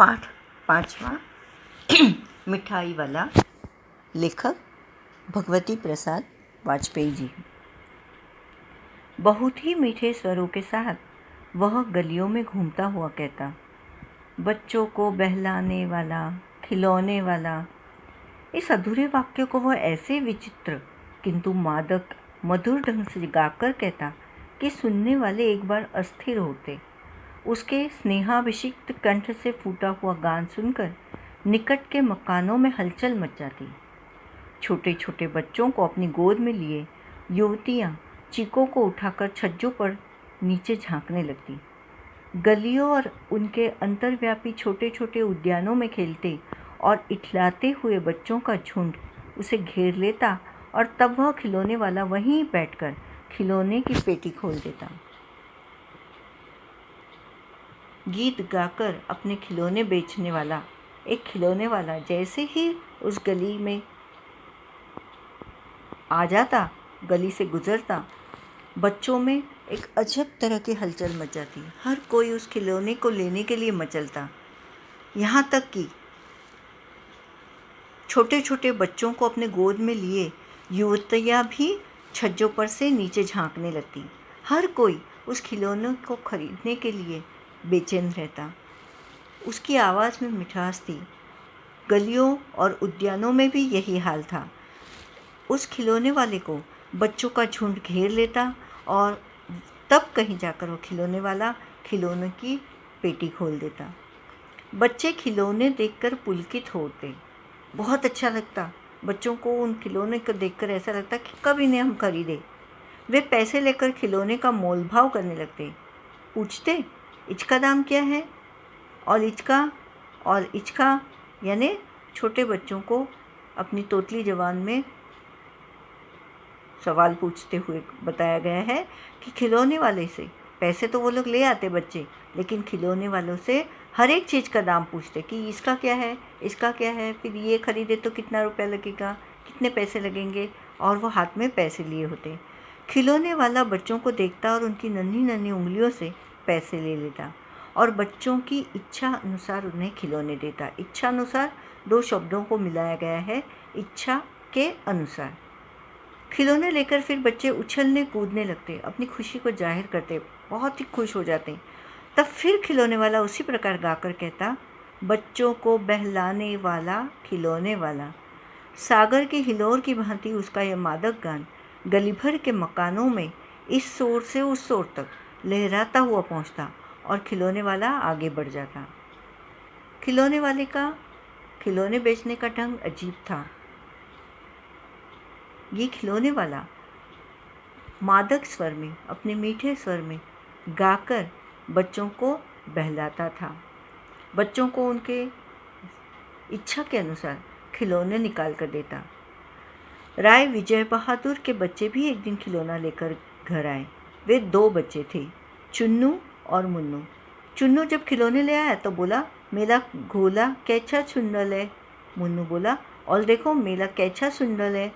पाठ 5वां मिठाई वाला। लेखक भगवती प्रसाद वाजपेयी जी। बहुत ही मीठे स्वरों के साथ वह गलियों में घूमता हुआ कहता, बच्चों को बहलाने वाला, खिलौने वाला। इस अधूरे वाक्य को वह ऐसे विचित्र किंतु मादक मधुर ढंग से गाकर कहता कि सुनने वाले एक बार अस्थिर होते। उसके स्नेहाभिषिक्त कंठ से फूटा हुआ गान सुनकर निकट के मकानों में हलचल मच जाती। छोटे छोटे बच्चों को अपनी गोद में लिए युवतियाँ चीकों को उठाकर छज्जों पर नीचे झांकने लगती। गलियों और उनके अंतर्व्यापी छोटे छोटे उद्यानों में खेलते और इठलाते हुए बच्चों का झुंड उसे घेर लेता और तब वह खिलौने वाला वहीं बैठकर खिलौने की पेटी खोल देता। गीत गाकर अपने खिलौने बेचने वाला एक खिलौने वाला जैसे ही उस गली में आ जाता, गली से गुजरता, बच्चों में एक अजब तरह की हलचल मच जाती। हर कोई उस खिलौने को लेने के लिए मचलता। यहाँ तक कि छोटे छोटे बच्चों को अपने गोद में लिए युवतियाँ भी छज्जों पर से नीचे झांकने लगती। हर कोई उस खिलौने को खरीदने के लिए बेचैन रहता। उसकी आवाज़ में मिठास थी। गलियों और उद्यानों में भी यही हाल था। उस खिलौने वाले को बच्चों का झुंड घेर लेता और तब कहीं जाकर वो खिलौने वाला खिलौने की पेटी खोल देता। बच्चे खिलौने देखकर पुलकित होते। बहुत अच्छा लगता। बच्चों को उन खिलौने को देखकर ऐसा लगता कि कब इन्हें हम खरीदें। वे पैसे लेकर खिलौने का मोल भाव करने लगते। पूछते, इसका दाम क्या है? और इचका यानी छोटे बच्चों को अपनी तोतली ज़बान में सवाल पूछते हुए बताया गया है कि खिलौने वाले से पैसे तो वो लोग ले आते बच्चे, लेकिन खिलौने वालों से हर एक चीज़ का दाम पूछते कि इसका क्या है, इसका क्या है, फिर ये खरीदे तो कितना रुपया लगेगा, कितने पैसे लगेंगे, और वो हाथ में पैसे लिए होते। खिलौने वाला बच्चों को देखता और उनकी नन्ही नन्ही उंगलियों से पैसे ले लेता और बच्चों की इच्छा अनुसार उन्हें खिलौने देता। इच्छा अनुसार 2 शब्दों को मिलाया गया है, इच्छा के अनुसार। खिलौने लेकर फिर बच्चे उछलने कूदने लगते, अपनी खुशी को जाहिर करते, बहुत ही खुश हो जाते। तब फिर खिलौने वाला उसी प्रकार गाकर कहता, बच्चों को बहलाने वाला, खिलौने वाला। सागर की हिलोर की भांति उसका यह मादक गान गली भर के मकानों में इस शोर से उस शोर तक लहराता हुआ पहुंचता और खिलौने वाला आगे बढ़ जाता। खिलौने वाले का खिलौने बेचने का ढंग अजीब था। ये खिलौने वाला मादक स्वर में, अपने मीठे स्वर में गाकर बच्चों को बहलाता था। बच्चों को उनके इच्छा के अनुसार खिलौने निकाल कर देता। राय विजय बहादुर के बच्चे भी एक दिन खिलौना लेकर घर आए। वे 2 बच्चे थे, चुन्नू और मुन्नू। चुन्नू जब खिलौने ले आया तो बोला, मेरा घोला कैसा सुंदर है। मुन्नू बोला, और देखो मेरा कैसा सुंदर है।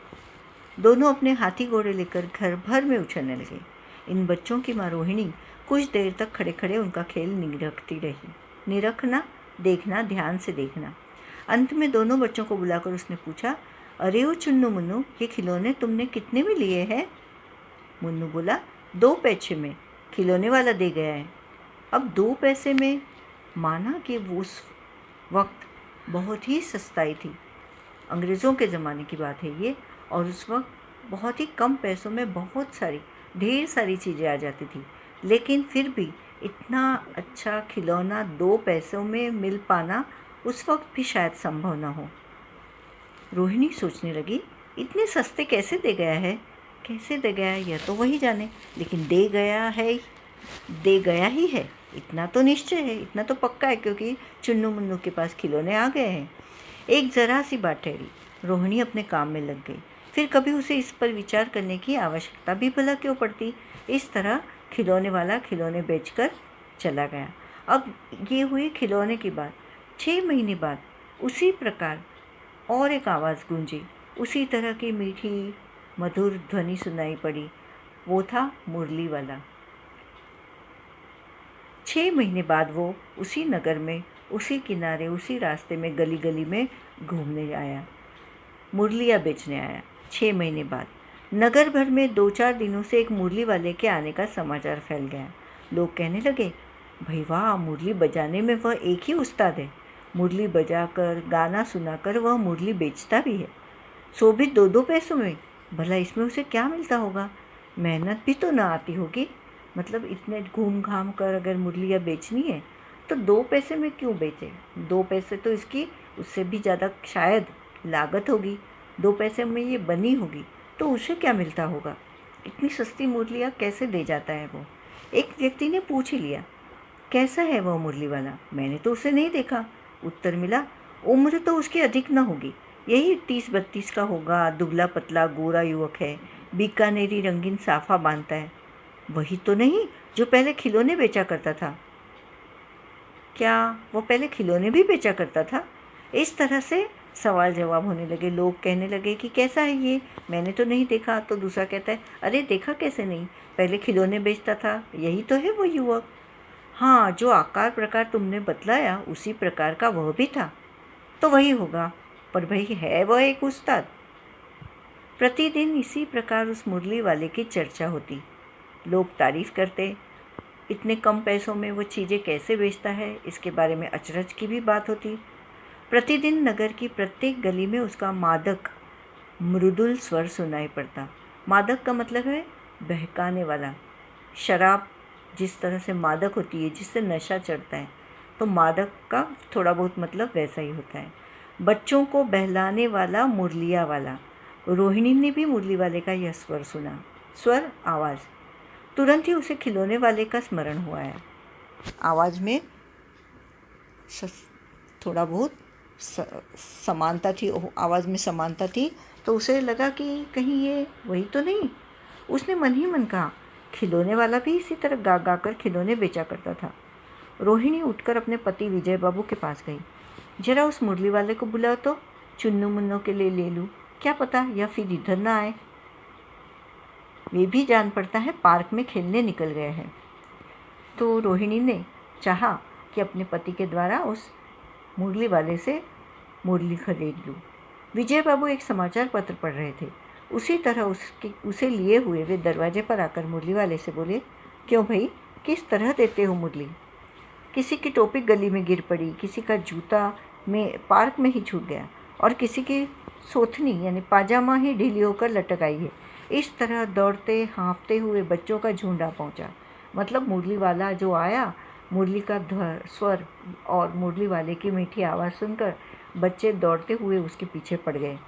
दोनों अपने हाथी घोड़े लेकर घर भर में उछलने लगे। इन बच्चों की माँ रोहिणी कुछ देर तक खड़े खड़े उनका खेल निरखती रही। निरखना, देखना, ध्यान से देखना। अंत में दोनों बच्चों को बुलाकर उसने पूछा, अरे ओ चुन्नू मुन्नू, ये खिलौने तुमने कितने में लिए हैं? मुन्नू बोला, 2 पैसे में, खिलौने वाला दे गया है। अब 2 पैसे में, माना कि वो उस वक्त बहुत ही सस्ताई थी। अंग्रेज़ों के ज़माने की बात है ये, और उस वक्त बहुत ही कम पैसों में ढेर सारी चीज़ें आ जाती थी। लेकिन फिर भी इतना अच्छा खिलौना 2 पैसों में मिल पाना उस वक्त भी शायद संभव ना हो। रोहिणी सोचने लगी, इतने सस्ते कैसे दे गया है? कैसे दे गया है यह तो वही जाने, लेकिन दे गया ही है, इतना तो निश्चय है, इतना तो पक्का है, क्योंकि चुन्नू मुन्नू के पास खिलौने आ गए हैं। एक ज़रा सी बात ठहरी, रोहिणी अपने काम में लग गई। फिर कभी उसे इस पर विचार करने की आवश्यकता भी भला क्यों पड़ती। इस तरह खिलौने वाला खिलौने बेचकर चला गया। अब ये हुई खिलौने की बात। 6 महीने बाद उसी प्रकार और एक आवाज़ गूंजी, उसी तरह की मीठी मधुर ध्वनि सुनाई पड़ी। वो था मुरली वाला। 6 महीने बाद वो उसी नगर में उसी किनारे उसी रास्ते में गली गली में घूमने आया, मुरलियाँ बेचने आया। 6 महीने बाद नगर भर में 2-4 दिनों से एक मुरली वाले के आने का समाचार फैल गया। लोग कहने लगे, भाई वाह, मुरली बजाने में वह एक ही उस्ताद है। मुरली बजाकर गाना सुनाकर वह मुरली बेचता भी है, सो भी 2-2 पैसों में। भला इसमें उसे क्या मिलता होगा? मेहनत भी तो ना आती होगी। मतलब इतने घूम घाम कर अगर मुरलियाँ बेचनी है तो 2 पैसे में क्यों बेचे? 2 पैसे तो इसकी उससे भी ज़्यादा शायद लागत होगी। 2 पैसे में ये बनी होगी तो उसे क्या मिलता होगा? इतनी सस्ती मुरलियाँ कैसे दे जाता है वो? एक व्यक्ति ने पूछ ही लिया, कैसा है वह मुरली वाला? मैंने तो उसे नहीं देखा। उत्तर मिला, उम्र तो उसकी अधिक न होगी, यही 30-32 का होगा। दुबला पतला गोरा युवक है, बीकानेरी रंगीन साफा बांधता है। वही तो नहीं जो पहले खिलौने बेचा करता था? क्या वो पहले खिलौने भी बेचा करता था? इस तरह से सवाल जवाब होने लगे। लोग कहने लगे कि कैसा है ये? मैंने तो नहीं देखा। तो दूसरा कहता है, अरे देखा कैसे नहीं, पहले खिलौने बेचता था, यही तो है वो युवक। हाँ, जो आकार प्रकार तुमने बतलाया उसी प्रकार का वह भी था। तो वही होगा, पर भाई है वह एक उस्ताद। प्रतिदिन इसी प्रकार उस मुरली वाले की चर्चा होती। लोग तारीफ करते, इतने कम पैसों में वो चीज़ें कैसे बेचता है, इसके बारे में अचरज की भी बात होती। प्रतिदिन नगर की प्रत्येक गली में उसका मादक मृदुल स्वर सुनाई पड़ता। मादक का मतलब है बहकाने वाला। शराब जिस तरह से मादक होती है, जिससे नशा चढ़ता है, तो मादक का थोड़ा बहुत मतलब वैसा ही होता है। बच्चों को बहलाने वाला मुरलिया वाला। रोहिणी ने भी मुरली वाले का यह स्वर सुना। स्वर, आवाज़। तुरंत ही उसे खिलौने वाले का स्मरण हुआ है। आवाज़ में थोड़ा बहुत समानता थी, आवाज़ में समानता थी, तो उसे लगा कि कहीं ये वही तो नहीं। उसने मन ही मन कहा, खिलौने वाला भी इसी तरह गा गा कर खिलौने बेचा करता था। रोहिणी उठकर अपने पति विजय बाबू के पास गई। जरा उस मुरली वाले को बुलाओ तो, चुन्नू मुन्नों के लिए ले लूँ, क्या पता या फिर इधर ना आए। वे भी जान पड़ता है पार्क में खेलने निकल गए हैं। तो रोहिणी ने चाहा कि अपने पति के द्वारा उस मुरली वाले से मुरली खरीद लूँ। विजय बाबू एक समाचार पत्र पढ़ रहे थे। उसी तरह उसे लिए हुए वे दरवाजे पर आकर मुरली वाले से बोले, क्यों भाई, किस तरह देते हो मुरली? किसी की टोपी गली में गिर पड़ी, किसी का जूता में पार्क में ही छूट गया, और किसी की सोथनी यानी पाजामा ही ढीली होकर लटक आई है। इस तरह दौड़ते हाँफते हुए बच्चों का झुंड आ पहुँचा। मतलब मुरली वाला जो आया, मुरली का स्वर और मुरली वाले की मीठी आवाज़ सुनकर बच्चे दौड़ते हुए उसके पीछे पड़ गए।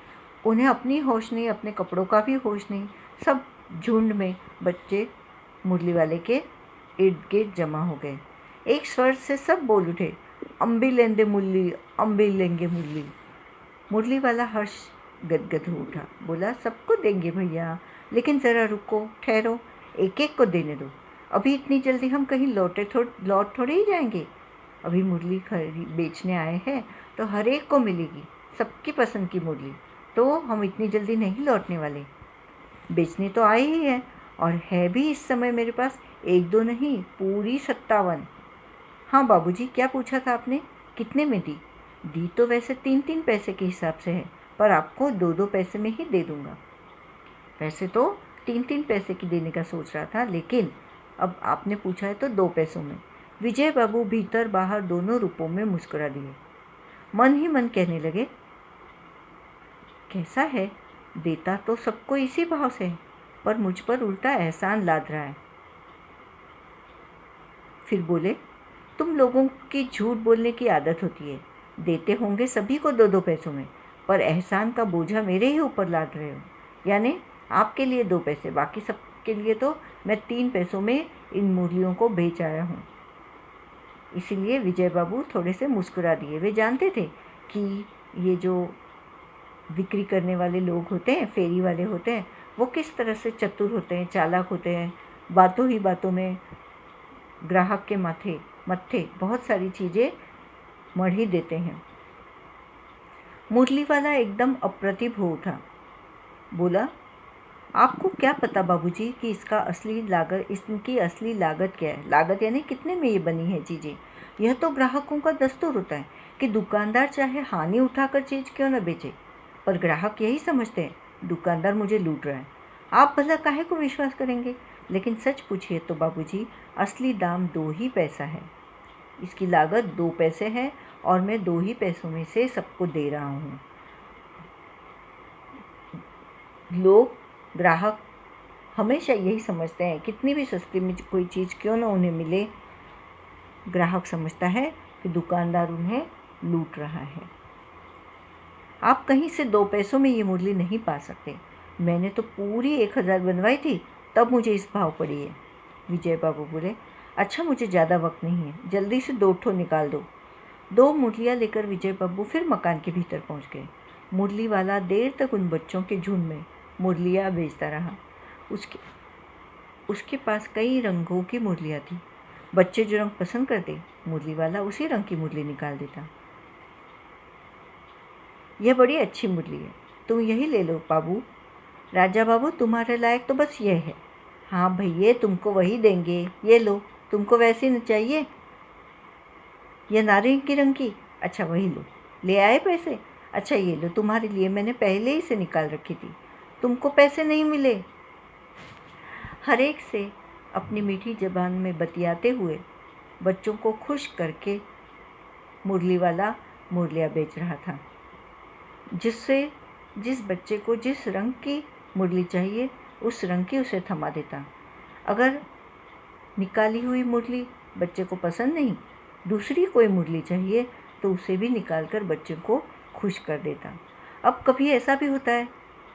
उन्हें अपनी होश नहीं, अपने कपड़ों का भी होश नहीं। सब झुंड में बच्चे मुरली वाले के इर्द गिर्द जमा हो गए। एक स्वर से सब बोल उठे, अम्बी लेंदे मुरली, अम्बी लेंगे मुरली। मुरली वाला हर्ष गदगद हो उठा, बोला, सबको देंगे भैया, लेकिन ज़रा रुको, ठहरो, एक एक को देने दो। अभी इतनी जल्दी हम कहीं लौट थोड़े ही जाएंगे। अभी मुरली बेचने आए हैं तो हर एक को मिलेगी, सबकी पसंद की मुरली, तो हम इतनी जल्दी नहीं लौटने वाले। बेचने तो आए ही हैं, और है भी इस समय मेरे पास 1-2 नहीं, पूरी 57। हाँ बाबूजी, क्या पूछा था आपने? कितने में दी? दी तो वैसे 3-3 पैसे के हिसाब से है, पर आपको 2-2 पैसे में ही दे दूँगा। वैसे तो 3-3 पैसे की देने का सोच रहा था, लेकिन अब आपने पूछा है तो 2 पैसों में। विजय बाबू भीतर बाहर दोनों रूपों में मुस्कुरा दिए। मन ही मन कहने लगे, कैसा है, देता तो सबको इसी भाव से है, पर मुझ पर उल्टा एहसान लाद रहा है। फिर बोले, तुम लोगों की झूठ बोलने की आदत होती है। देते होंगे सभी को 2-2 पैसों में, पर एहसान का बोझा मेरे ही ऊपर लाद रहे हो। यानी आपके लिए 2 पैसे, बाकी सब के लिए तो मैं 3 पैसों में इन मुरलियों को बेच आया हूँ। इसीलिए विजय बाबू थोड़े से मुस्कुरा दिए। वे जानते थे कि ये जो बिक्री करने वाले लोग होते हैं, फेरी वाले होते हैं, वो किस तरह से चतुर होते हैं, चालाक होते हैं। बातों ही बातों में ग्राहक के मत्थे बहुत सारी चीज़ें मढ़ ही देते हैं। मुरली वाला एकदम अप्रतिभ हो उठा, बोला, आपको क्या पता बाबूजी कि इसकी असली लागत क्या है? लागत यानी कितने में ये बनी है चीज़ें? यह तो ग्राहकों का दस्तूर होता है कि दुकानदार चाहे हानि उठाकर चीज़ क्यों न बेचे, पर ग्राहक यही समझते हैं दुकानदार मुझे लूट रहा है। आप भला काहे को विश्वास करेंगे? लेकिन सच पूछिए तो बाबूजी, असली दाम 2 ही पैसा है। इसकी लागत 2 पैसे है और मैं 2 ही पैसों में से सबको दे रहा हूँ। लोग, ग्राहक हमेशा यही समझते हैं, कितनी भी सस्ती में कोई चीज़ क्यों ना उन्हें मिले, ग्राहक समझता है कि दुकानदार उन्हें लूट रहा है। आप कहीं से 2 पैसों में ये मुरली नहीं पा सकते। मैंने तो पूरी 1000 बनवाई थी, तब मुझे इस भाव पड़ी है। विजय बाबू बोले, अच्छा मुझे ज़्यादा वक्त नहीं है, जल्दी से 2 ठो निकाल दो। 2 मुरलियाँ लेकर विजय बाबू फिर मकान के भीतर पहुँच गए। मुरली वाला देर तक उन बच्चों के झुंड में मुरलियाँ बेचता रहा। उसके पास कई रंगों की मुरलियाँ थी। बच्चे जो रंग पसंद करते, मुरली वाला उसी रंग की मुरली निकाल देता। यह बड़ी अच्छी मुरली है, तुम यही ले लो बाबू। राजा बाबू, तुम्हारे लायक तो बस यह है। हाँ भैया, तुमको वही देंगे, ये लो। तुमको वैसी न चाहिए? यह नारंगी रंग की? अच्छा वही लो। ले आए पैसे? अच्छा ये लो, तुम्हारे लिए मैंने पहले ही से निकाल रखी थी। तुमको पैसे नहीं मिले? हर एक से अपनी मीठी ज़बान में बतियाते हुए बच्चों को खुश करके मुरली वाला मुरलियाँ बेच रहा था। जिससे जिस बच्चे को जिस रंग की मुरली चाहिए उस रंग की उसे थमा देता। अगर निकाली हुई मुरली बच्चे को पसंद नहीं, दूसरी कोई मुरली चाहिए, तो उसे भी निकाल कर बच्चे को खुश कर देता। अब कभी ऐसा भी होता है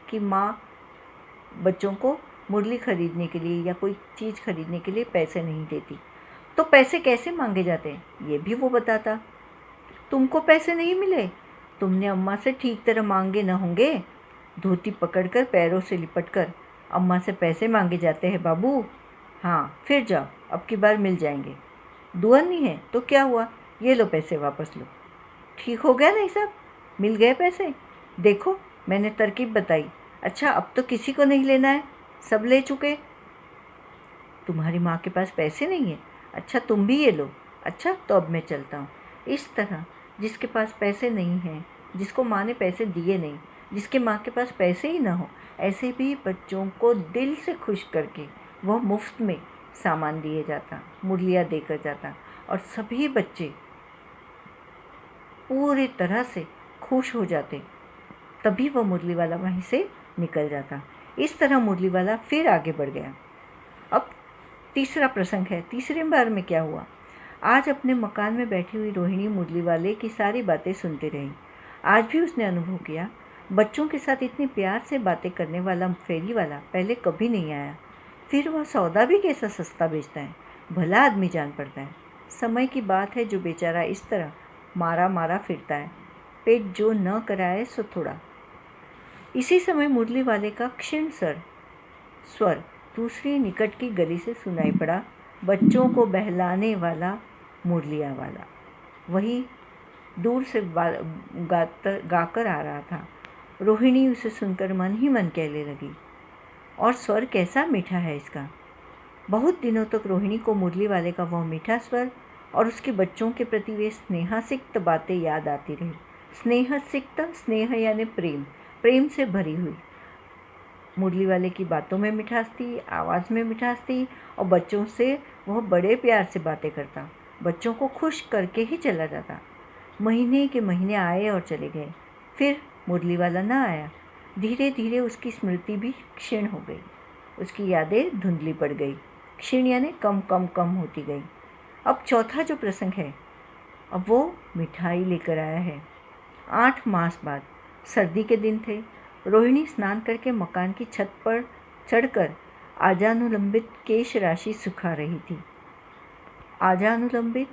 कि माँ बच्चों को मुरली खरीदने के लिए या कोई चीज़ खरीदने के लिए पैसे नहीं देती, तो पैसे कैसे मांगे जाते हैं ये भी वो बताता। तुमको पैसे नहीं मिले? तुमने अम्मा से ठीक तरह मांगे न होंगे। धोती पकड़कर पैरों से लिपटकर अम्मा से पैसे मांगे जाते हैं बाबू। हाँ फिर जाओ, अब की बार मिल जाएंगे। दुआ नहीं है तो क्या हुआ, ये लो पैसे वापस लो। ठीक हो गया नहीं साहब, मिल गए पैसे। देखो मैंने तरकीब बताई। अच्छा अब तो किसी को नहीं लेना है, सब ले चुके। तुम्हारी माँ के पास पैसे नहीं है? अच्छा तुम भी ये लो। अच्छा तो अब मैं चलता हूँ। इस तरह जिसके पास पैसे नहीं हैं, जिसको माँ ने पैसे दिए नहीं, जिसके माँ के पास पैसे ही ना हो, ऐसे भी बच्चों को दिल से खुश करके वह मुफ्त में सामान दिए जाता, मुरलियाँ देकर जाता और सभी बच्चे पूरी तरह से खुश हो जाते। तभी वह मुरली वाला वहीं से निकल जाता। इस तरह मुरली वाला फिर आगे बढ़ गया। अब तीसरा प्रसंग है। तीसरे बार में क्या हुआ? आज अपने मकान में बैठी हुई रोहिणी मुरली वाले की सारी बातें सुनती रही। आज भी उसने अनुभव किया, बच्चों के साथ इतनी प्यार से बातें करने वाला फेरी वाला पहले कभी नहीं आया। फिर वह सौदा भी कैसा सस्ता बेचता है, भला आदमी जान पड़ता है। समय की बात है जो बेचारा इस तरह मारा मारा फिरता है, पेट जो न कराए सो थोड़ा। इसी समय मुरली वाले का क्षीण स्वर दूसरी निकट की गली से सुनाई पड़ा। बच्चों को बहलाने वाला मुरलिया वाला वही दूर से गाकर आ रहा था। रोहिणी उसे सुनकर मन ही मन कहने लगी, और स्वर कैसा मीठा है इसका। बहुत दिनों तक रोहिणी को मुरली वाले का वह मीठा स्वर और उसके बच्चों के प्रति वे स्नेहासिक्त बातें याद आती रही। स्नेहासिक्त, स्नेह यानी प्रेम, प्रेम से भरी हुई। मुरली वाले की बातों में मिठास थी, आवाज़ में मिठास थी और बच्चों से वह बड़े प्यार से बातें करता, बच्चों को खुश करके ही चला जाता। महीने के महीने आए और चले गए, फिर मुरली वाला न आया। धीरे धीरे उसकी स्मृति भी क्षीण हो गई, उसकी यादें धुंधली पड़ गई। क्षीण यानी कम कम कम होती गई। अब चौथा जो प्रसंग है, अब वो मिठाई लेकर आया है। 8 मास बाद, सर्दी के दिन थे। रोहिणी स्नान करके मकान की छत पर चढ़कर आजानुलंबित केश राशि सुखा रही थी। आजानुलंबित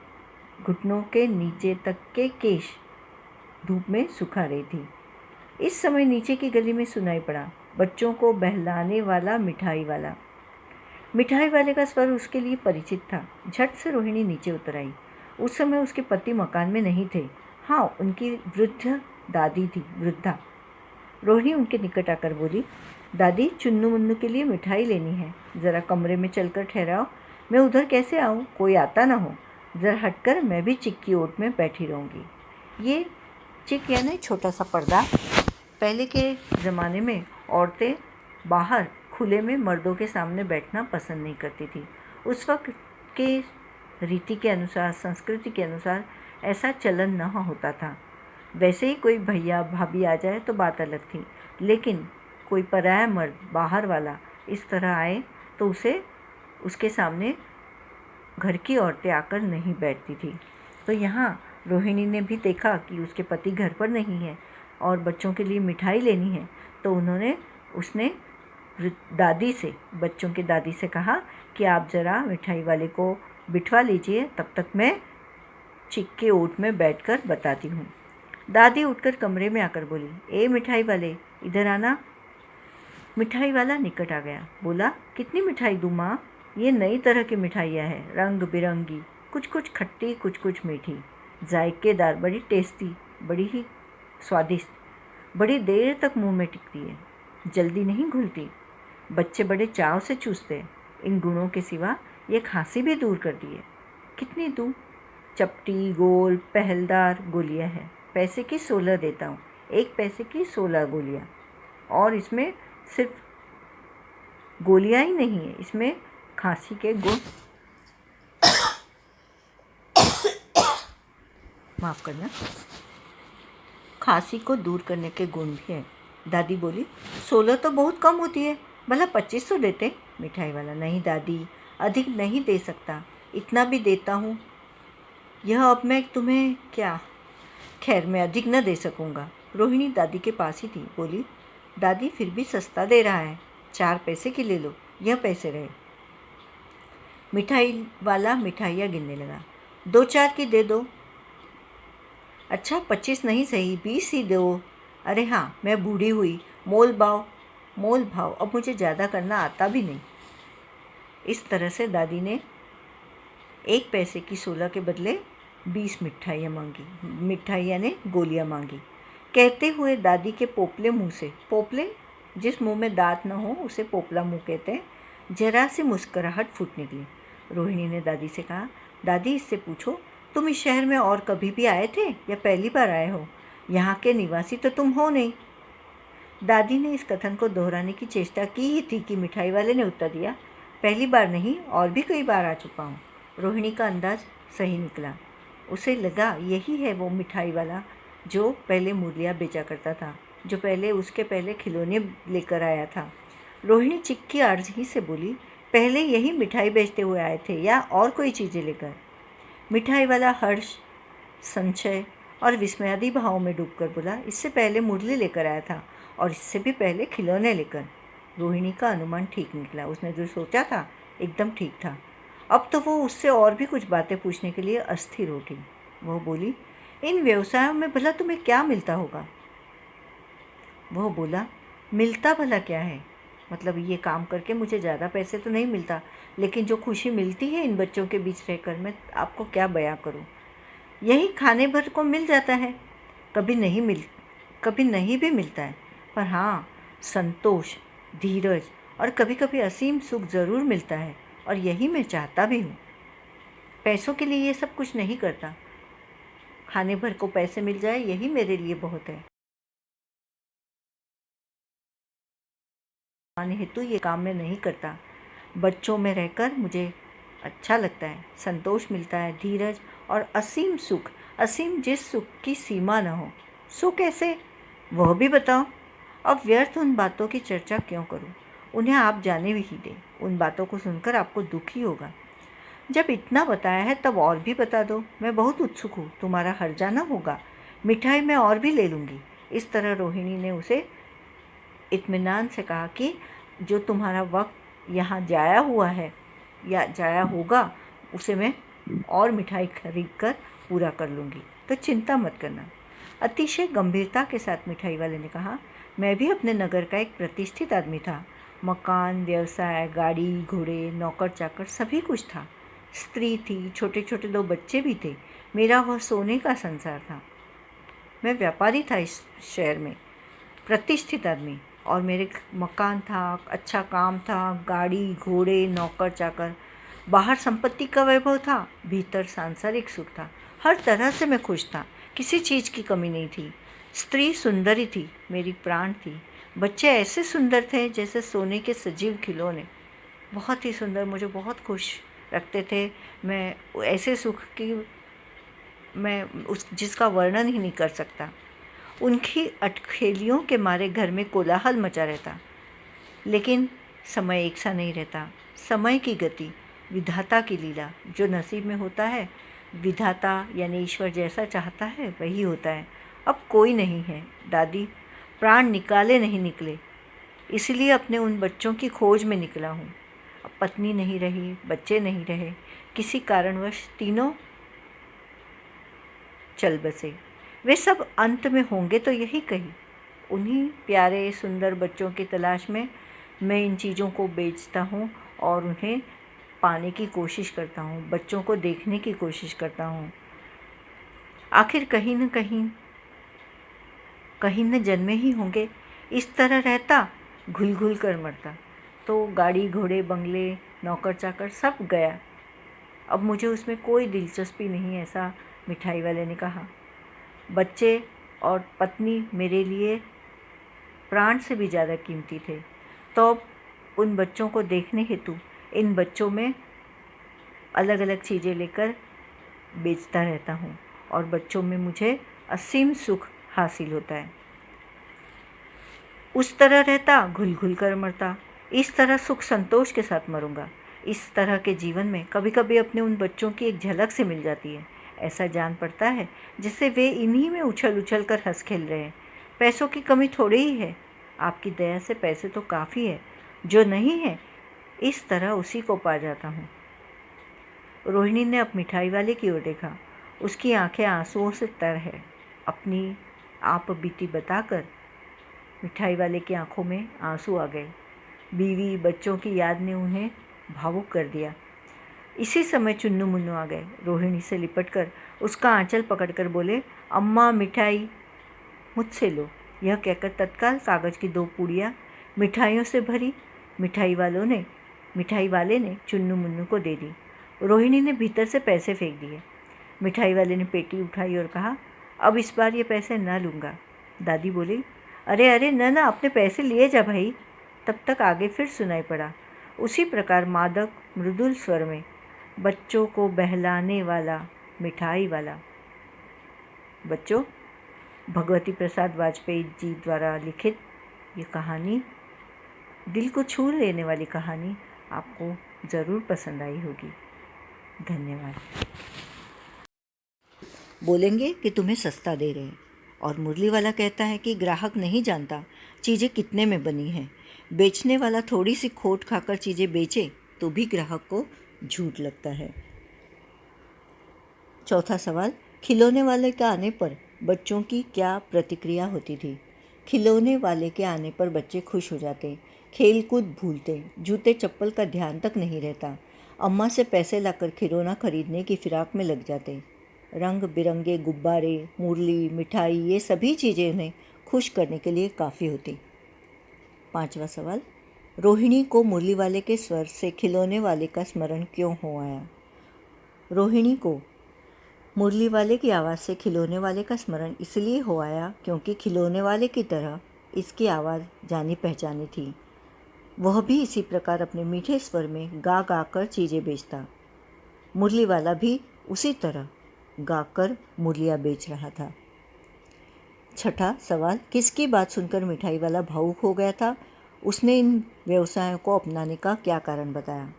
घुटनों के नीचे तक के केश धूप में सुखा रही थी। इस समय नीचे की गली में सुनाई पड़ा, बच्चों को बहलाने वाला मिठाई वाला। मिठाई वाले का स्वर उसके लिए परिचित था। झट से रोहिणी नीचे उतर आई। उस समय उसके पति मकान में नहीं थे। हाँ, उनकी वृद्ध दादी थी, वृद्धा। रोहिणी उनके निकट आकर बोली, दादी चुन्नू मुन्नू के लिए मिठाई लेनी है, ज़रा कमरे में चलकर ठहराओ। मैं उधर कैसे आऊँ, कोई आता ना हो। ज़रा हटकर मैं भी चिक की ओट में बैठी रहूँगी। ये चिक यानी छोटा सा पर्दा। पहले के ज़माने में औरतें बाहर खुले में मर्दों के सामने बैठना पसंद नहीं करती थी। उस वक्त के रीति के अनुसार, संस्कृति के अनुसार ऐसा चलन न होता था। वैसे ही कोई भैया भाभी आ जाए तो बात अलग थी, लेकिन कोई पराया मर्द बाहर वाला इस तरह आए तो उसे उसके सामने घर की औरतें आकर नहीं बैठती थी। तो यहाँ रोहिणी ने भी देखा कि उसके पति घर पर नहीं है और बच्चों के लिए मिठाई लेनी है, तो उसने दादी से, बच्चों की दादी से कहा कि आप ज़रा मिठाई वाले को बिठवा लीजिए, तब तक मैं चिक के ओट में बैठकर बताती हूँ। दादी उठकर कमरे में आकर बोली, ए मिठाई वाले, इधर आना। मिठाई वाला निकट आ गया। बोला, कितनी मिठाई दूँ माँ? ये नई तरह की मिठाइयाँ हैं, रंग बिरंगी, कुछ कुछ खट्टी, कुछ कुछ मीठी, जायकेदार, बड़ी टेस्टी, बड़ी ही स्वादिष्ट, बड़ी देर तक मुंह में टिकती है, जल्दी नहीं घुलती, बच्चे बड़े चाव से चूसते हैं। इन गुणों के सिवा ये खांसी भी दूर कर दी है। कितनी दूँ? चपटी, गोल, पहलदार गोलियाँ हैं। पैसे की 16 देता हूँ, 1 पैसे की 16 गोलियाँ। और इसमें सिर्फ गोलियाँ ही नहीं है, इसमें खांसी के गुण, माफ़ करना, खांसी को दूर करने के गुण भी हैं। दादी बोली, 16 तो बहुत कम होती है, भला 25 तो देते। मिठाई वाला, नहीं दादी, अधिक नहीं दे सकता, इतना भी देता हूँ। यह अब मैं तुम्हें क्या, खैर मैं अधिक न दे सकूँगा। रोहिणी दादी के पास ही थी। बोली, दादी फिर भी सस्ता दे रहा है, 4 पैसे की ले लो, यह पैसे रहे। मिठाई वाला मिठाइयाँ गिनने लगा। 2-4 की दे दो। अच्छा 25 नहीं सही, 20 ही दो। अरे हाँ, मैं बूढ़ी हुई, मोल भाव, अब मुझे ज़्यादा करना आता भी नहीं। इस तरह से दादी ने 1 पैसे की 16 के बदले 20 मिठाइयाँ मांगी, मिठाइयाँ ने गोलियाँ मांगी। कहते हुए दादी के पोपले मुँह से, पोपले जिस मुँह में दांत न हो उसे पोपला मुँह कहते हैं, जरा सी मुस्कुराहट फूट निकली। रोहिणी ने दादी से कहा, दादी इससे पूछो, तुम इस शहर में और कभी भी आए थे या पहली बार आए हो? यहाँ के निवासी तो तुम हो नहीं। दादी ने इस कथन को दोहराने की चेष्टा की ही थी कि मिठाई वाले ने उत्तर दिया, पहली बार नहीं, और भी कई बार आ चुका हूँ। रोहिणी का अंदाज सही निकला। उसे लगा यही है वो मिठाई वाला जो पहले मुरलिया बेचा करता था, जो उसके पहले खिलौने लेकर आया था। रोहिणी चिक्की आर्जी से बोली, पहले यही मिठाई बेचते हुए आए थे या और कोई चीज़ें लेकर? मिठाई वाला हर्ष, संशय और विस्मयादी भाव में डूबकर बोला, इससे पहले मुरली लेकर आया था और इससे भी पहले खिलौने लेकर। रोहिणी का अनुमान ठीक निकला। उसने जो सोचा था एकदम ठीक था। अब तो वो उससे और भी कुछ बातें पूछने के लिए अस्थिर उठी। वह बोली, इन व्यवसायों में भला तुम्हें क्या मिलता होगा? वह बोला, मिलता भला क्या है? मतलब ये काम करके मुझे ज़्यादा पैसे तो नहीं मिलता, लेकिन जो खुशी मिलती है इन बच्चों के बीच रहकर, मैं आपको क्या बयां करूं। यही खाने भर को मिल जाता है, कभी नहीं भी मिलता है, पर हाँ, संतोष, धीरज और कभी कभी असीम सुख ज़रूर मिलता है, और यही मैं चाहता भी हूँ। पैसों के लिए ये सब कुछ नहीं करता, खाने भर को पैसे मिल जाए यही मेरे लिए बहुत है। हेतु ये काम मैं नहीं करता। बच्चों में रहकर मुझे अच्छा लगता है, संतोष मिलता है, धीरज और असीम सुख, असीम जिस सुख की सीमा न हो। सुख कैसे, वह भी बताओ। अब व्यर्थ उन बातों की चर्चा क्यों करूं, उन्हें आप जाने भी ही दें। उन बातों को सुनकर आपको दुख ही होगा। जब इतना बताया है तब और भी बता दो, मैं बहुत उत्सुक हूँ, तुम्हारा हर्जा न होगा, मिठाई मैं और भी ले लूँगी। इस तरह रोहिणी ने उसे इत्मीनान से कहा कि जो तुम्हारा वक्त यहाँ जाया हुआ है या जाया होगा, उसे मैं और मिठाई खरीद कर पूरा कर लूँगी, तो चिंता मत करना। अतिशय गंभीरता के साथ मिठाई वाले ने कहा, मैं भी अपने नगर का एक प्रतिष्ठित आदमी था। मकान, व्यवसाय, गाड़ी, घोड़े, नौकर चाकर सभी कुछ था। स्त्री थी, छोटे छोटे 2 बच्चे भी थे। मेरा वह सोने का संसार था। मैं व्यापारी था इस शहर में, प्रतिष्ठित आदमी, और मेरे मकान था, अच्छा काम था, गाड़ी, घोड़े, नौकर चाकर, बाहर संपत्ति का वैभव था, भीतर सांसारिक सुख था। हर तरह से मैं खुश था, किसी चीज़ की कमी नहीं थी। स्त्री सुंदरी थी, मेरी प्राण थी। बच्चे ऐसे सुंदर थे जैसे सोने के सजीव खिलौने, बहुत ही सुंदर, मुझे बहुत खुश रखते थे। मैं ऐसे सुख की मैं उस जिसका वर्णन ही नहीं कर सकता। उनकी अटखेलियों के मारे घर में कोलाहल मचा रहता। लेकिन समय एक सा नहीं रहता। समय की गति, विधाता की लीला, जो नसीब में होता है, विधाता यानी ईश्वर जैसा चाहता है वही होता है। अब कोई नहीं है दादी, प्राण निकाले नहीं निकले, इसलिए अपने उन बच्चों की खोज में निकला हूँ। अब पत्नी नहीं रही, बच्चे नहीं रहे, किसी कारणवश तीनों चल बसे। वे सब अंत में होंगे तो यही कही। उन्हीं प्यारे सुंदर बच्चों की तलाश में मैं इन चीज़ों को बेचता हूँ और उन्हें पाने की कोशिश करता हूँ, बच्चों को देखने की कोशिश करता हूँ। आखिर कहीं न जन्मे ही होंगे। इस तरह रहता, घुल घुल कर मरता तो गाड़ी घोड़े बंगले नौकर चाकर सब गया। अब मुझे उसमें कोई दिलचस्पी नहीं, ऐसा मिठाई वाले ने कहा। बच्चे और पत्नी मेरे लिए प्राण से भी ज़्यादा कीमती थे। तो अब उन बच्चों को देखने हेतु इन बच्चों में अलग अलग चीज़ें लेकर बेचता रहता हूँ और बच्चों में मुझे असीम सुख हासिल होता है। उस तरह रहता, घुल घुल कर मरता। इस तरह सुख संतोष के साथ मरूंगा। इस तरह के जीवन में कभी कभी अपने उन बच्चों की एक झलक से मिल जाती है। ऐसा जान पड़ता है जैसे वे इन्हीं में उछल उछल कर हंस खेल रहे हैं। पैसों की कमी थोड़ी ही है, आपकी दया से पैसे तो काफ़ी है। जो नहीं है, इस तरह उसी को पा जाता हूँ। रोहिणी ने अब मिठाई वाले की ओर देखा। उसकी आंखें आंसुओं से तर है। अपनी आप बीती बताकर मिठाई वाले की आंखों में आंसू आ गए। बीवी बच्चों की याद ने उन्हें भावुक कर दिया। इसी समय चुन्नू मुन्नू आ गए। रोहिणी से लिपटकर उसका आंचल पकड़कर बोले, अम्मा मिठाई मुझसे लो। यह कहकर तत्काल कागज़ की 2 पुड़ियाँ मिठाइयों से भरी मिठाई वाले ने चुन्नू मुन्नू को दे दी। रोहिणी ने भीतर से पैसे फेंक दिए। मिठाई वाले ने पेटी उठाई और कहा, अब इस बार ये पैसे न लूँगा। दादी बोली, अरे अरे न न, अपने पैसे लिए जा भाई। तब तक आगे फिर सुनाई पड़ा, उसी प्रकार मादक मृदुल स्वर में, बच्चों को बहलाने वाला मिठाई वाला। बच्चों, भगवती प्रसाद वाजपेयी जी द्वारा लिखित ये कहानी, दिल को छू लेने वाली कहानी आपको ज़रूर पसंद आई होगी। धन्यवाद। बोलेंगे कि तुम्हें सस्ता दे रहे हैं, और मुरली वाला कहता है कि ग्राहक नहीं जानता चीज़ें कितने में बनी हैं। बेचने वाला थोड़ी सी खोट खाकर चीज़ें बेचे तो भी ग्राहक को झूठ लगता है। चौथा सवाल, खिलौने वाले के आने पर बच्चों की क्या प्रतिक्रिया होती थी? खिलौने वाले के आने पर बच्चे खुश हो जाते, खेल कूद भूलते, जूते चप्पल का ध्यान तक नहीं रहता। अम्मा से पैसे लाकर खिलौना खरीदने की फिराक में लग जाते। रंग बिरंगे गुब्बारे, मुरली, मिठाई, ये सभी चीज़ें उन्हें खुश करने के लिए काफ़ी होती। पांचवा सवाल, रोहिणी को मुरली वाले के स्वर से खिलौने वाले का स्मरण क्यों हो आया? रोहिणी को मुरली वाले की आवाज़ से खिलौने वाले का स्मरण इसलिए हो आया क्योंकि खिलौने वाले की तरह इसकी आवाज़ जानी पहचानी थी। वह भी इसी प्रकार अपने मीठे स्वर में गा गा कर चीज़ें बेचता। मुरली वाला भी उसी तरह गाकर मुरलियाँ बेच रहा था। छठा सवाल, किसकी बात सुनकर मिठाई वाला भावुक हो गया था? उसने इन व्यवसायों को अपनाने का क्या कारण बताया?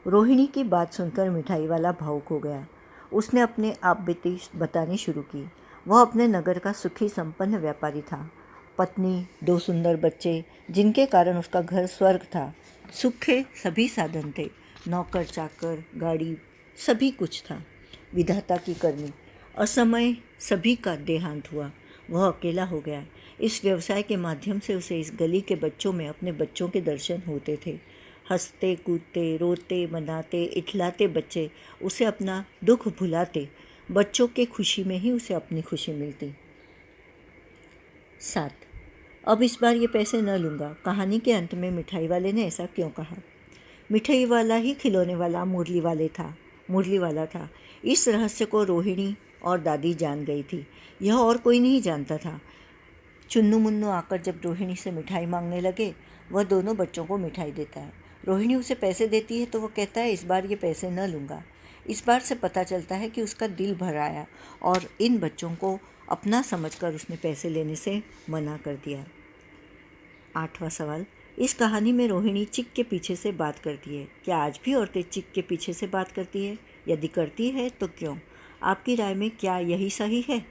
रोहिणी की बात सुनकर मिठाई वाला भावुक हो गया। उसने अपने आप बीती बतानी शुरू की। वह अपने नगर का सुखी संपन्न व्यापारी था। पत्नी, 2 सुंदर बच्चे, जिनके कारण उसका घर स्वर्ग था। सुख के सभी साधन थे, नौकर चाकर, गाड़ी, सभी कुछ था। विधाता की करनी, असमय सभी का देहांत हुआ। वह अकेला हो गया। इस व्यवसाय के माध्यम से उसे इस गली के बच्चों में अपने बच्चों के दर्शन होते थे। हंसते कूदते रोते मनाते इठलाते बच्चे उसे अपना दुख भुलाते। बच्चों के खुशी में ही उसे अपनी खुशी मिलती। 7, अब इस बार ये पैसे न लूँगा। कहानी के अंत में मिठाई वाले ने ऐसा क्यों कहा? मिठाई वाला ही खिलौने वाला मुरली वाला था। इस रहस्य को रोहिणी और दादी जान गई थी, यह और कोई नहीं जानता था। चुन्नू मुन्नू आकर जब रोहिणी से मिठाई मांगने लगे, वह दोनों बच्चों को मिठाई देता है। रोहिणी उसे पैसे देती है तो वह कहता है, इस बार ये पैसे न लूँगा। इस बार से पता चलता है कि उसका दिल भर आया और इन बच्चों को अपना समझकर उसने पैसे लेने से मना कर दिया। 8वां सवाल, इस कहानी में रोहिणी चिक के पीछे से बात करती है। क्या आज भी औरतें चिक के पीछे से बात करती है? यदि करती है तो क्यों? आपकी राय में क्या यही सही है?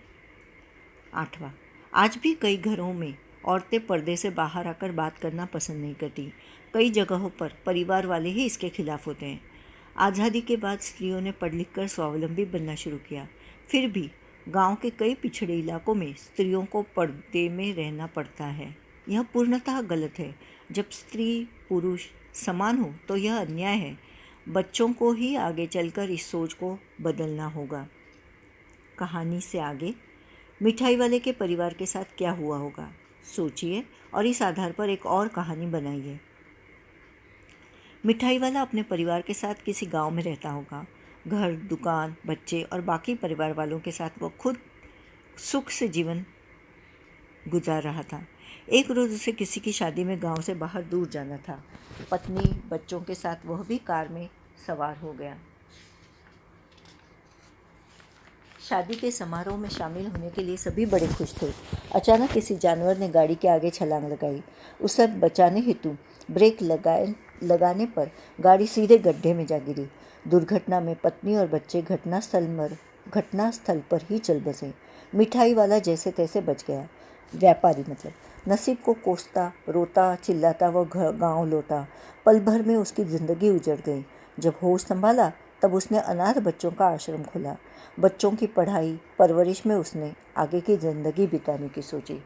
8वां, आज भी कई घरों में औरतें पर्दे से बाहर आकर बात करना पसंद नहीं करती। कई जगहों पर परिवार वाले ही इसके खिलाफ होते हैं। आज़ादी के बाद स्त्रियों ने पढ़ लिख कर स्वावलंबी बनना शुरू किया। फिर भी गांव के कई पिछड़े इलाकों में स्त्रियों को पर्दे में रहना पड़ता है। यह पूर्णतः गलत है। जब स्त्री पुरुष समान हो तो यह अन्याय है। बच्चों को ही आगे चलकर इस सोच को बदलना होगा। कहानी से आगे, मिठाई वाले के परिवार के साथ क्या हुआ होगा? सोचिए और इस आधार पर एक और कहानी बनाइए। मिठाई वाला अपने परिवार के साथ किसी गांव में रहता होगा। घर, दुकान, बच्चे और बाकी परिवार वालों के साथ वह खुद सुख से जीवन गुजार रहा था। एक रोज़ उसे किसी की शादी में गांव से बाहर दूर जाना था। पत्नी, बच्चों के साथ वह भी कार में सवार हो गया। शादी के समारोह में शामिल होने के लिए सभी बड़े खुश थे। अचानक किसी जानवर ने गाड़ी के आगे छलांग लगाई। उसे बचाने हेतु ब्रेक लगाने पर गाड़ी सीधे गड्ढे में जा गिरी। दुर्घटना में पत्नी और बच्चे घटनास्थल पर ही चल बसे। मिठाई वाला जैसे तैसे बच गया। व्यापारी नसीब को कोसता, रोता चिल्लाता वह गांव लौटा। पल भर में उसकी जिंदगी उजड़ गई। जब होश संभाला तब उसने अनाथ बच्चों का आश्रम खोला। बच्चों की पढ़ाई परवरिश में उसने आगे की जिंदगी बिताने की सोची।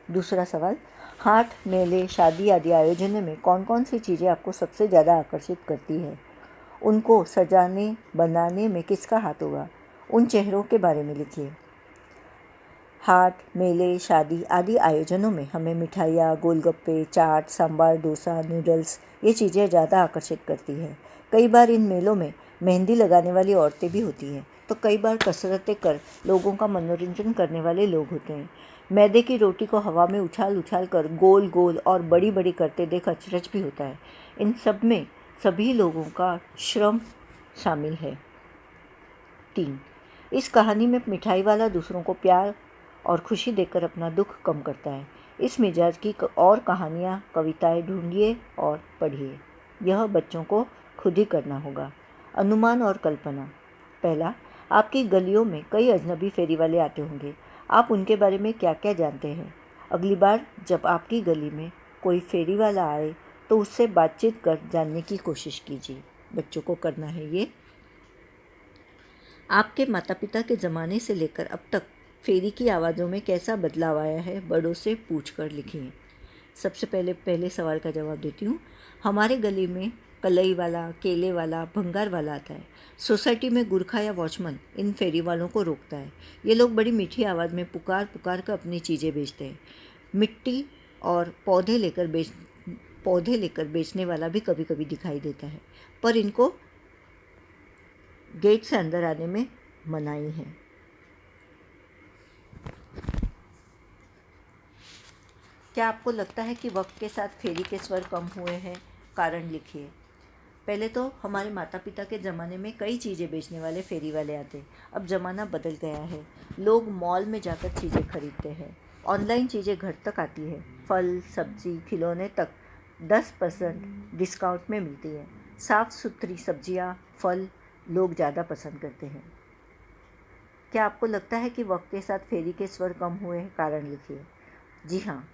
दूसरा सवाल, हाट, मेले, शादी आदि आयोजनों में कौन कौन सी चीज़ें आपको सबसे ज़्यादा आकर्षित करती है? उनको सजाने बनाने में किसका हाथ होगा? उन चेहरों के बारे में लिखिए। हाट, मेले, शादी आदि आयोजनों में हमें मिठाइयाँ, गोलगप्पे, चाट, सांभर, डोसा, नूडल्स ये चीज़ें ज़्यादा आकर्षित करती है। कई बार इन मेलों में मेहंदी लगाने वाली औरतें भी होती हैं, तो कई बार कसरतें कर लोगों का मनोरंजन करने वाले लोग होते हैं। मैदे की रोटी को हवा में उछाल उछाल कर गोल गोल और बड़ी बड़ी करते देख अचरज भी होता है। इन सब में सभी लोगों का श्रम शामिल है। 3, इस कहानी में मिठाई वाला दूसरों को प्यार और खुशी देकर अपना दुख कम करता है। इस मिजाज की और कहानियाँ, कविताएं ढूंढिए और पढ़िए। यह बच्चों को खुद ही करना होगा। अनुमान और कल्पना। पहला, आपकी गलियों में कई अजनबी फेरी वाले आते होंगे। आप उनके बारे में क्या क्या जानते हैं? अगली बार जब आपकी गली में कोई फेरी वाला आए तो उससे बातचीत कर जानने की कोशिश कीजिए। बच्चों को करना है ये। आपके माता पिता के ज़माने से लेकर अब तक फेरी की आवाज़ों में कैसा बदलाव आया है, बड़ों से पूछ कर लिखिए। सबसे पहले सवाल का जवाब देती हूँ। हमारे गली में कलई वाला, केले वाला, भंगार वाला आता है। सोसाइटी में गुरखा या वॉचमैन इन फेरी वालों को रोकता है। ये लोग बड़ी मीठी आवाज़ में पुकार पुकार कर अपनी चीज़ें बेचते हैं। मिट्टी और पौधे लेकर बेचने वाला भी कभी कभी दिखाई देता है, पर इनको गेट से अंदर आने में मनाही है। क्या आपको लगता है कि वक्त के साथ फेरी के स्वर कम हुए हैं? कारण लिखिए। पहले तो हमारे माता पिता के ज़माने में कई चीज़ें बेचने वाले फेरी वाले आते। अब ज़माना बदल गया है। लोग मॉल में जाकर चीज़ें खरीदते हैं। ऑनलाइन चीज़ें घर तक आती है। फल, सब्जी, खिलौने तक 10% डिस्काउंट में मिलती है। साफ़ सुथरी सब्जियां, फल लोग ज़्यादा पसंद करते हैं। क्या आपको लगता है कि वक्त के साथ फेरी के स्वर कम हुए हैं? कारण लिखिए। जी हाँ,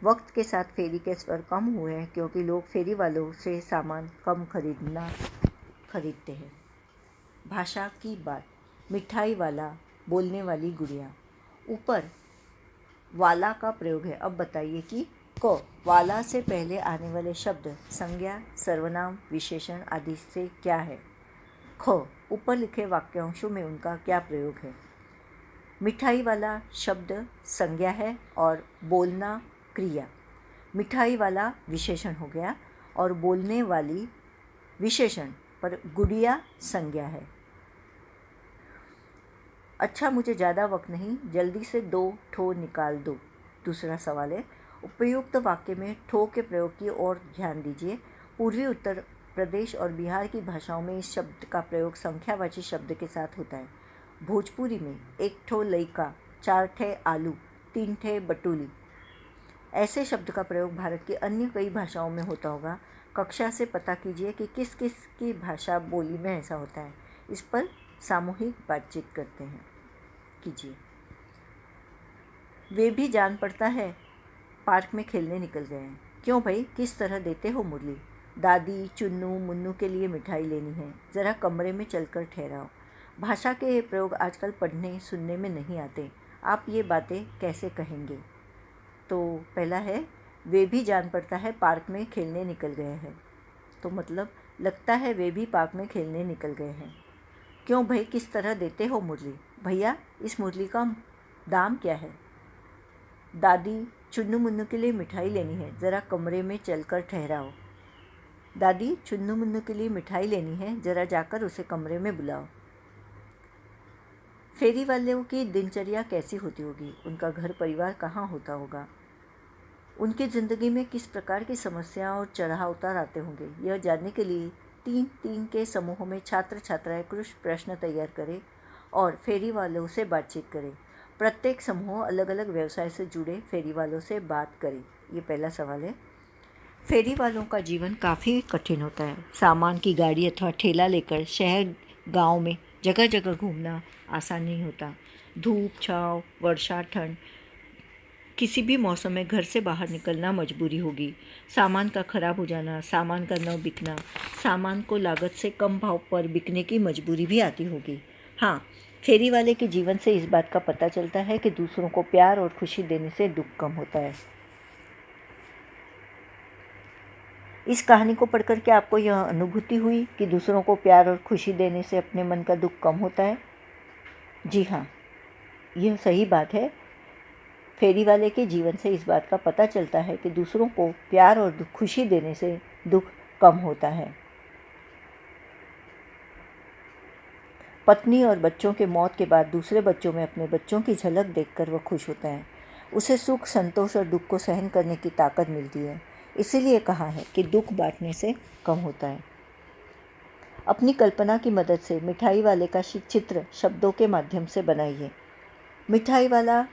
वक्त के साथ फेरी के स्वर कम हुए हैं क्योंकि लोग फेरी वालों से सामान कम खरीदते हैं। भाषा की बात। मिठाई वाला, बोलने वाली गुड़िया। ऊपर वाला का प्रयोग है। अब बताइए कि क वाला से पहले आने वाले शब्द संज्ञा, सर्वनाम, विशेषण आदि से क्या है? ख ऊपर लिखे वाक्यांशों में उनका क्या प्रयोग है? मिठाई वाला शब्द संज्ञा है और बोलना क्रिया। मिठाई वाला विशेषण हो गया और बोलने वाली विशेषण, पर गुड़िया संज्ञा है। अच्छा, मुझे ज़्यादा वक्त नहीं, जल्दी से 2 ठो निकाल दो। दूसरा सवाल है, उपयुक्त वाक्य में ठो के प्रयोग की ओर ध्यान दीजिए। पूर्वी उत्तर प्रदेश और बिहार की भाषाओं में इस शब्द का प्रयोग संख्यावाची शब्द के साथ होता है। भोजपुरी में 1 ठो लइका, 4 ठे आलू, 3 ठे बटुली। ऐसे शब्द का प्रयोग भारत की अन्य कई भाषाओं में होता होगा। कक्षा से पता कीजिए कि किस किस की भाषा बोली में ऐसा होता है। इस पर सामूहिक बातचीत करते हैं, कीजिए। वे भी जान पड़ता है पार्क में खेलने निकल गए हैं। क्यों भाई, किस तरह देते हो मुरली? दादी चुन्नू मुन्नू के लिए मिठाई लेनी है, ज़रा कमरे में चलकर ठहराओ। भाषा के प्रयोग आजकल पढ़ने सुनने में नहीं आते। आप ये बातें कैसे कहेंगे? तो पहला है, वे भी जान पड़ता है पार्क में खेलने निकल गए हैं। तो मतलब लगता है वे भी पार्क में खेलने निकल गए हैं। क्यों भाई, किस तरह देते हो मुरली? भैया, इस मुरली का दाम क्या है? दादी चुन्नू मुन्नू के लिए मिठाई लेनी है, ज़रा कमरे में चलकर ठहराओ। दादी चुन्नू मुन्नू के लिए मिठाई लेनी है, ज़रा जाकर उसे कमरे में बुलाओ। फेरी वालों की दिनचर्या कैसी होती होगी? उनका घर परिवार कहाँ होता होगा? उनकी ज़िंदगी में किस प्रकार की समस्याएं और चढ़ाव उतार आते होंगे? यह जानने के लिए 3-3 के समूहों में छात्र छात्राएं कुछ प्रश्न तैयार करें और फेरी वालों से बातचीत करें। प्रत्येक समूह अलग अलग व्यवसाय से जुड़े फेरी वालों से बात करें। ये पहला सवाल है। फेरी वालों का जीवन काफ़ी कठिन होता है। सामान की गाड़ी अथवा ठेला लेकर शहर गांव में जगह जगह घूमना आसान नहीं होता। धूप छाँव वर्षा ठंड, किसी भी मौसम में घर से बाहर निकलना मजबूरी होगी। सामान का खराब हो जाना, सामान का न बिकना, सामान को लागत से कम भाव पर बिकने की मजबूरी भी आती होगी। हाँ, फेरी वाले के जीवन से इस बात का पता चलता है कि दूसरों को प्यार और खुशी देने से दुख कम होता है। इस कहानी को पढ़कर के आपको यह अनुभूति हुई कि दूसरों को प्यार और खुशी देने से अपने मन का दुख कम होता है? जी हाँ, यह सही बात है। फेरी वाले के जीवन से इस बात का पता चलता है कि दूसरों को प्यार और खुशी देने से दुख कम होता है। पत्नी और बच्चों के मौत के बाद दूसरे बच्चों में अपने बच्चों की झलक देखकर वह खुश होता है। उसे सुख, संतोष और दुख को सहन करने की ताकत मिलती है। इसीलिए कहा है कि दुख बांटने से कम होता है। अपनी कल्पना की मदद से मिठाई वाले का चित्र शब्दों के माध्यम से बनाइए। मिठाई वाला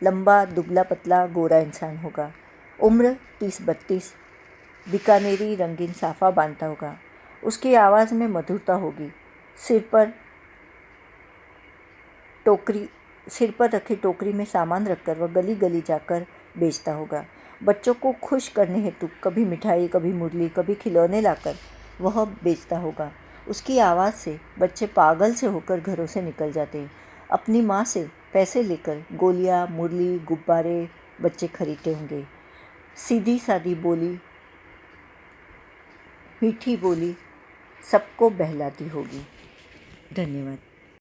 लंबा, दुबला पतला, गोरा इंसान होगा। उम्र 30-32, बीकानेरी रंगीन साफा बांधता होगा। उसकी आवाज़ में मधुरता होगी। सिर पर रखी टोकरी में सामान रखकर वह गली गली जाकर बेचता होगा। बच्चों को खुश करने हेतु कभी मिठाई, कभी मुरली, कभी खिलौने लाकर वह बेचता होगा। उसकी आवाज़ से बच्चे पागल से होकर घरों से निकल जाते हैं। अपनी माँ से पैसे लेकर गोलियाँ, मुरली, गुब्बारे बच्चे खरीदते होंगे। सीधी सादी बोली, मीठी बोली सबको बहलाती होगी। धन्यवाद।